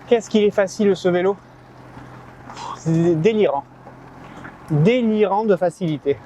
Qu'est-ce qu'il est facile ce vélo. C'est délirant. Délirant de facilité.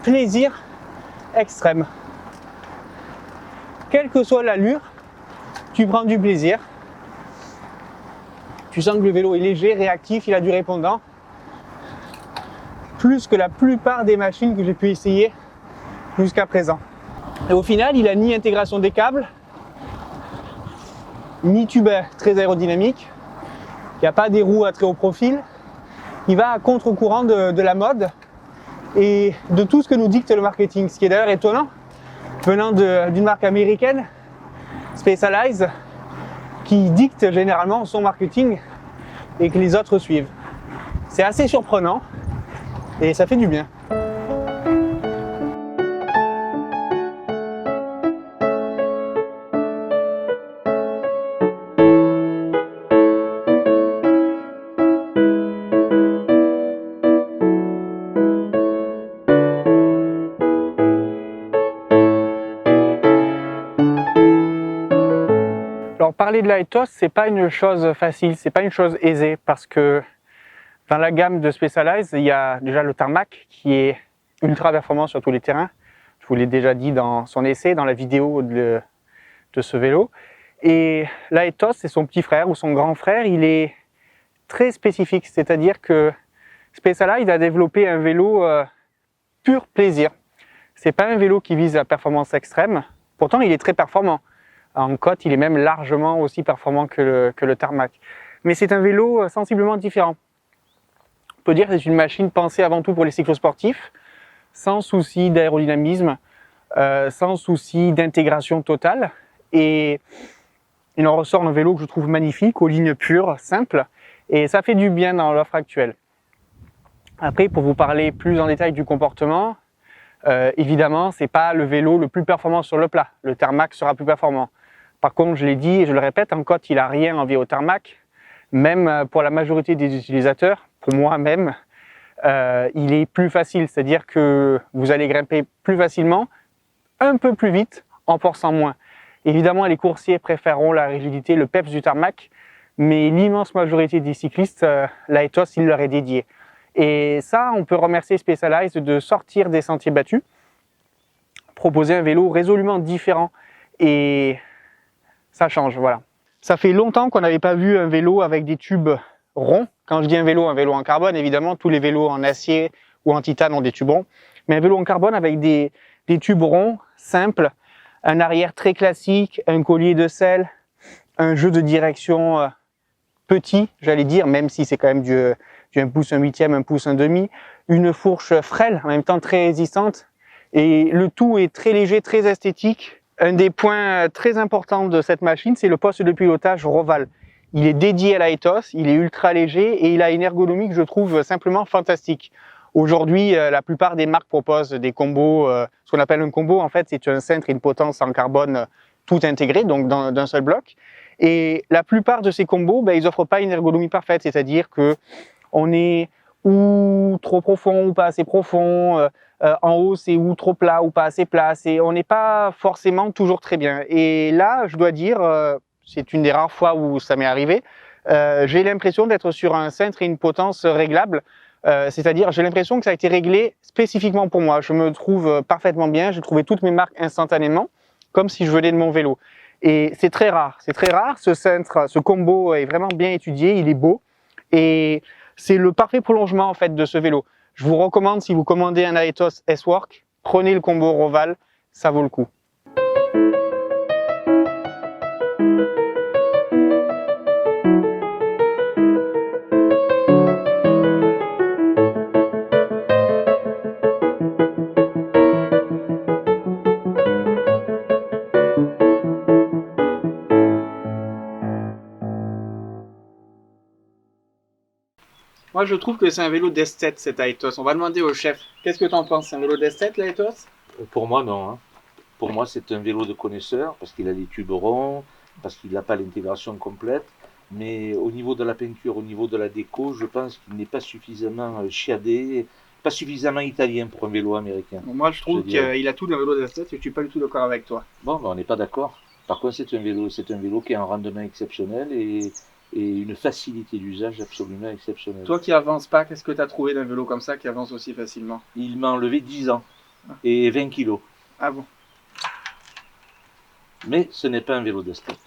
Plaisir extrême. Quelle que soit l'allure, tu prends du plaisir. Tu sens que le vélo est léger, réactif, il a du répondant. Plus que la plupart des machines que j'ai pu essayer jusqu'à présent. Et au final, il a ni intégration des câbles, ni tube très aérodynamique. Il n'y a pas des roues à très haut profil. Il va à contre-courant de la mode et de tout ce que nous dicte le marketing. Ce qui est d'ailleurs étonnant, venant d'une marque américaine, Specialized, qui dicte généralement son marketing et que les autres suivent. C'est assez surprenant et ça fait du bien. Alors parler de la Ethos, c'est pas une chose facile, c'est pas une chose aisée parce que dans la gamme de Specialized, il y a déjà le Tarmac qui est ultra performant sur tous les terrains. Je vous l'ai déjà dit dans son essai, dans la vidéo de ce vélo. Et la Ethos, c'est son petit frère ou son grand frère, il est très spécifique, c'est-à-dire que Specialized a développé un vélo pur plaisir. C'est pas un vélo qui vise la performance extrême, pourtant il est très performant. En côte, il est même largement aussi performant que le Tarmac. Mais c'est un vélo sensiblement différent. On peut dire que c'est une machine pensée avant tout pour les cyclosportifs, sans souci d'aérodynamisme, sans souci d'intégration totale. Et il en ressort un vélo que je trouve magnifique, aux lignes pures, simples, et ça fait du bien dans l'offre actuelle. Après, pour vous parler plus en détail du comportement, évidemment, c'est pas le vélo le plus performant sur le plat. Le Tarmac sera plus performant. Par contre, je l'ai dit et je le répète, en côte, il n'a rien envié au Tarmac. Même pour la majorité des utilisateurs, pour moi-même, il est plus facile. C'est-à-dire que vous allez grimper plus facilement, un peu plus vite, en forçant moins. Évidemment, les coursiers préféreront la rigidité, le peps du Tarmac, mais l'immense majorité des cyclistes, la Ethos, il leur est dédié. Et ça, on peut remercier Specialized de sortir des sentiers battus, proposer un vélo résolument différent et ça change, voilà. Ça fait longtemps qu'on n'avait pas vu un vélo avec des tubes ronds. Quand je dis un vélo en carbone, évidemment, tous les vélos en acier ou en titane ont des tubes ronds. Mais un vélo en carbone avec des tubes ronds, simples, un arrière très classique, un collier de selle, un jeu de direction petit, j'allais dire, même si c'est quand même du 1 pouce, 1/8, 1 pouce, 1/2, une fourche frêle, en même temps très résistante. Et le tout est très léger, très esthétique. Un des points très importants de cette machine, c'est le poste de pilotage Roval. Il est dédié à la Ethos, il est ultra léger et il a une ergonomie que je trouve simplement fantastique. Aujourd'hui, la plupart des marques proposent des combos, ce qu'on appelle un combo, en fait, c'est un cintre et une potence en carbone tout intégré, donc d'un seul bloc. Et la plupart de ces combos, ils n'offrent pas une ergonomie parfaite, c'est-à-dire que on est ou trop profond ou pas assez profond, en haut c'est ou trop plat ou pas assez plat, on n'est pas forcément toujours très bien. Et là, je dois dire, c'est une des rares fois où ça m'est arrivé, j'ai l'impression d'être sur un cintre et une potence réglable, c'est-à-dire j'ai l'impression que ça a été réglé spécifiquement pour moi. Je me trouve parfaitement bien, j'ai trouvé toutes mes marques instantanément, comme si je venais de mon vélo. Et c'est très rare, ce cintre, ce combo est vraiment bien étudié, il est beau, et c'est le parfait prolongement en fait de ce vélo. Je vous recommande, si vous commandez un Aetos S-Work, prenez le combo Roval, ça vaut le coup. Moi, je trouve que c'est un vélo d'esthète, cet Aetos. On va demander au chef. Qu'est-ce que tu en penses? C'est un vélo d'esthète, l'Aetos? Pour moi, non. Hein. Pour moi, c'est un vélo de connaisseur parce qu'il a des tubes ronds, parce qu'il n'a pas l'intégration complète. Mais au niveau de la peinture, au niveau de la déco, je pense qu'il n'est pas suffisamment chiadé, pas suffisamment italien pour un vélo américain. Moi, je Je trouve dirais. qu'il a tout d'un vélo d'esthète et je suis pas du tout d'accord avec toi. Bon, ben, on n'est pas d'accord. Par contre, c'est un vélo qui a un rendement exceptionnel et une facilité d'usage absolument exceptionnelle. Toi qui avances pas, qu'est-ce que tu as trouvé d'un vélo comme ça qui avance aussi facilement? Il m'a enlevé 10 ans et 20 kilos. Ah bon? Mais ce n'est pas un vélo d'esthète.